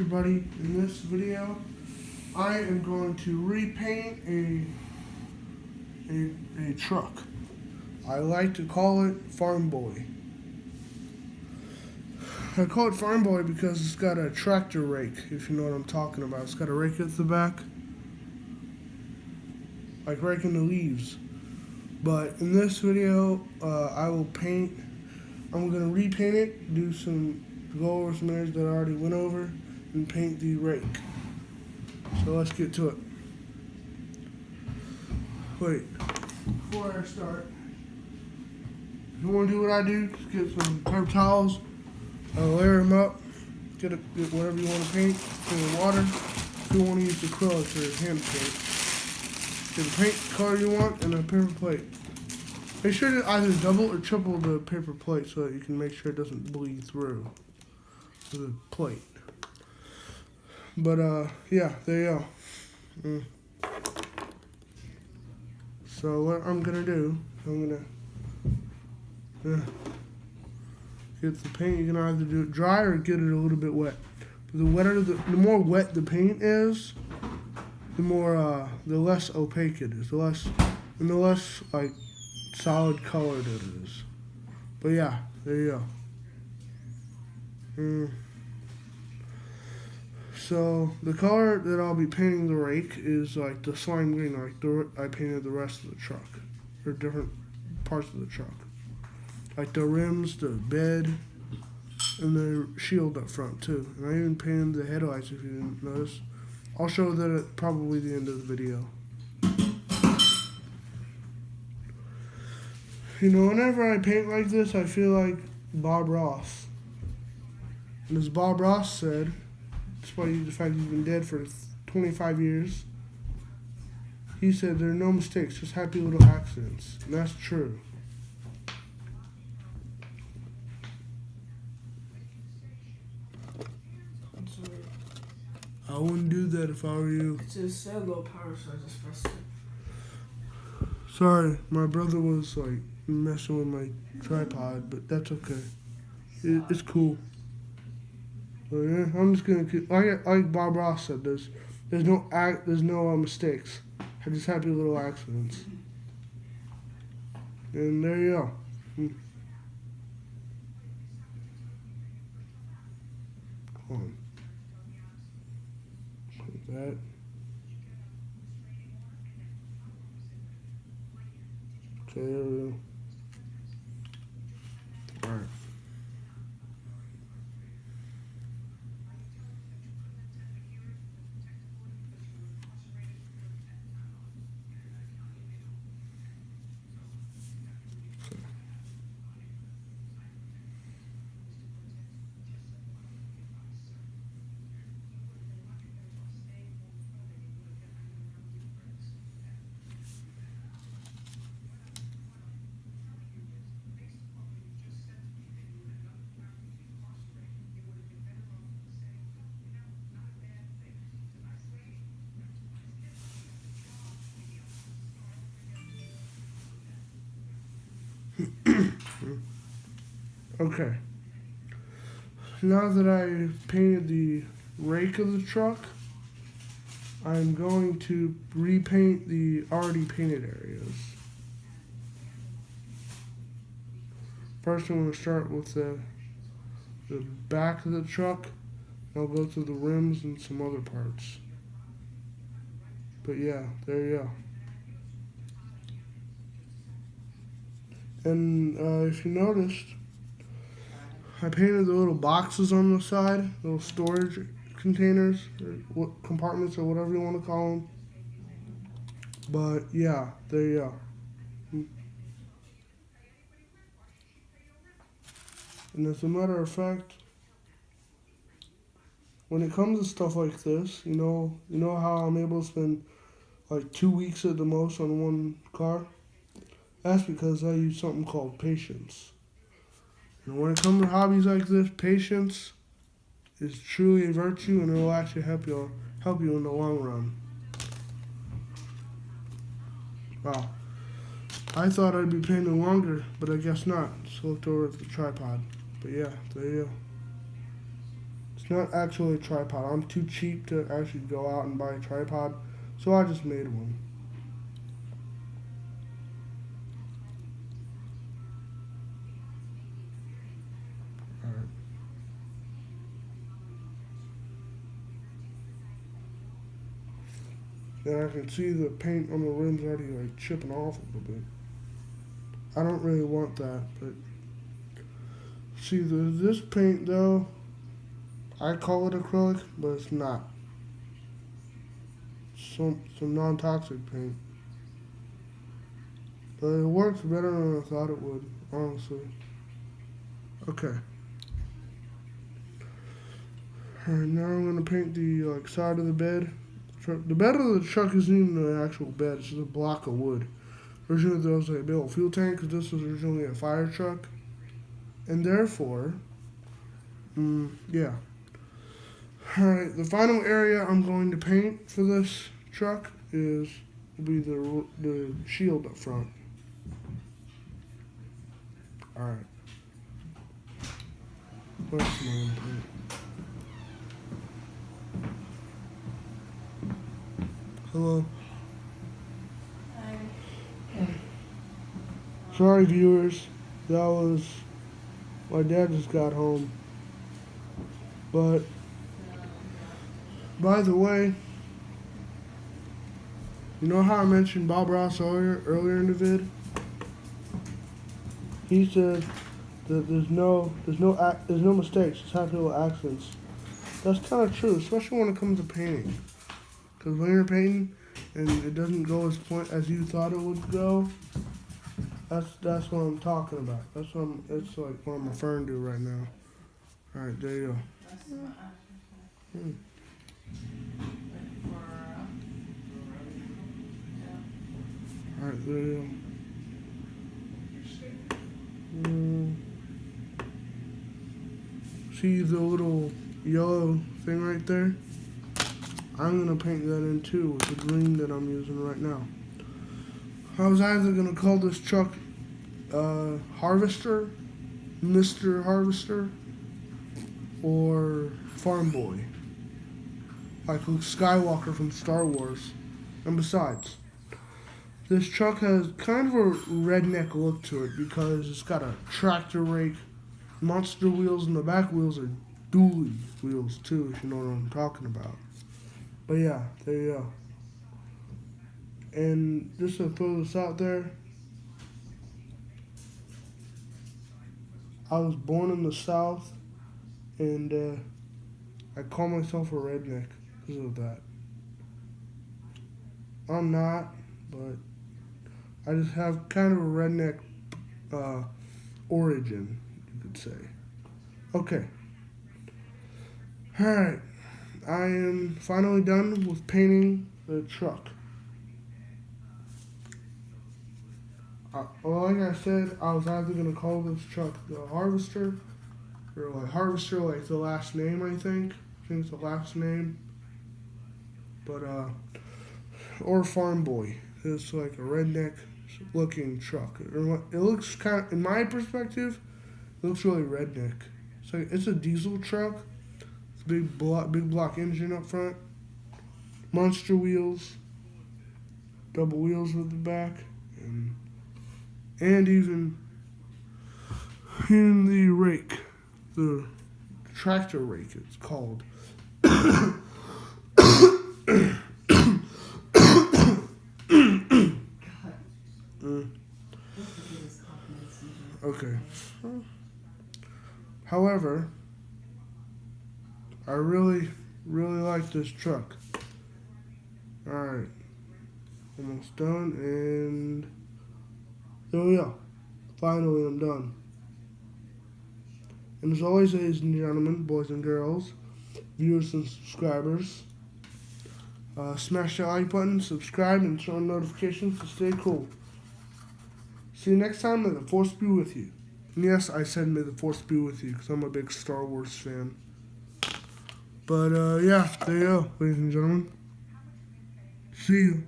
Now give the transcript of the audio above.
Everybody, in this video I am going to repaint a truck. I like to call it Farm Boy. I call it Farm Boy because it's got a tractor rake, if you know what I'm talking about. It's got a rake at the back, like raking the leaves. But in this video I'm going to repaint it, go over some areas that I already went over, and paint the rake. So let's get to it. Wait, before I start, if you want to do what I do, just get some paper towels, layer them up, get whatever you want to paint, put in water. If you want to use acrylic or hand paint, get the paint color you want and a paper plate. Make sure to either double or triple the paper plate so that you can make sure it doesn't bleed through the plate. But yeah, there you go. So what I'm gonna do, I'm gonna get the paint. You can either do it dry or get it a little bit wet. But the more wet the paint is, the less opaque it is, the less like solid colored it is. But yeah, there you go. So the color that I'll be painting the rake is like the slime green, like I painted the rest of the truck, or different parts of the truck, like the rims, the bed, and the shield up front too. And I even painted the headlights, if you didn't notice. I'll show that at probably the end of the video. You know, whenever I paint like this, I feel like Bob Ross. And as Bob Ross said, despite the fact he's been dead for 25 years, he said there are no mistakes, just happy little accidents. And that's true. I wouldn't do that if I were you. It just said low power, so I just pressed it. Sorry, my brother was like messing with my tripod, but that's okay. It's cool. But yeah, I'm just gonna keep, like Bob Ross said, there's no mistakes. Just happy little accidents. And there you go. Come on. Like that. Okay, there we go. Alright. Okay. Now that I've painted the rake of the truck, I'm going to repaint the already painted areas. First, I'm going to start with the back of the truck. I'll go through the rims and some other parts. But yeah, there you go. And if you noticed, I painted the little boxes on the side, little storage containers, or compartments, or whatever you want to call them. But yeah, there you go. And as a matter of fact, when it comes to stuff like this, you know how I'm able to spend like 2 weeks at the most on one car? That's because I use something called patience. And when it comes to hobbies like this, patience is truly a virtue, and it will actually help you in the long run. Wow. I thought I'd be painting longer, but I guess not. Just looked over at the tripod. But yeah, there you go. It's not actually a tripod. I'm too cheap to actually go out and buy a tripod, so I just made one. Alright. And I can see the paint on the rim's already like chipping off a little bit. I don't really want that, but see this paint though, I call it acrylic, but it's not. Some non-toxic paint. But it works better than I thought it would, honestly. Okay. Alright, now I'm gonna paint the like side of the bed. The bed of the truck isn't even an actual bed, it's just a block of wood. Originally there was a big old fuel tank because this was originally a fire truck. And therefore, yeah. Alright, the final area I'm going to paint for this truck will be the shield up front. Alright. Where's my paint? Hello. Hi. Sorry viewers, my dad just got home. But, by the way, you know how I mentioned Bob Ross earlier in the vid? He said that there's no mistakes, just happy little accidents. That's kind of true, especially when it comes to painting. Because when you're painting and it doesn't go as you thought it would go, that's what I'm talking about. It's like what I'm referring to right now. All right, there you go. That's my Hmm. All right, there you go. See the little yellow thing right there? I'm gonna paint that in too with the green that I'm using right now. I was either gonna call this truck Harvester, Mr. Harvester, or Farm Boy, like Luke Skywalker from Star Wars. And besides, this truck has kind of a redneck look to it because it's got a tractor rake, monster wheels, and the back wheels are dually wheels too, if you know what I'm talking about. But yeah, there you go. And just to throw this out there, I was born in the South, and I call myself a redneck because of that. I'm not, but I just have kind of a redneck origin, you could say. Okay. Alright. I am finally done with painting the truck. Well, like I said, I was either going to call this truck the Harvester, or like Harvester, like the last name, I think. I think it's the last name. But, or Farm Boy. It's like a redneck looking truck. It looks kind of, in my perspective, it looks really redneck. It's a diesel truck. It's a big block engine up front. Monster wheels. Double wheels with the back. And even in the rake, the tractor rake it's called. Okay. However, I really like this truck. Alright. Almost done, and there we go. Finally, I'm done. And as always, ladies and gentlemen, boys and girls, viewers and subscribers, smash that like button, subscribe, and turn on notifications to stay cool. See you next time. May the Force be with you. And yes, I said may the Force be with you because I'm a big Star Wars fan. But yeah, there you go, ladies and gentlemen. See you.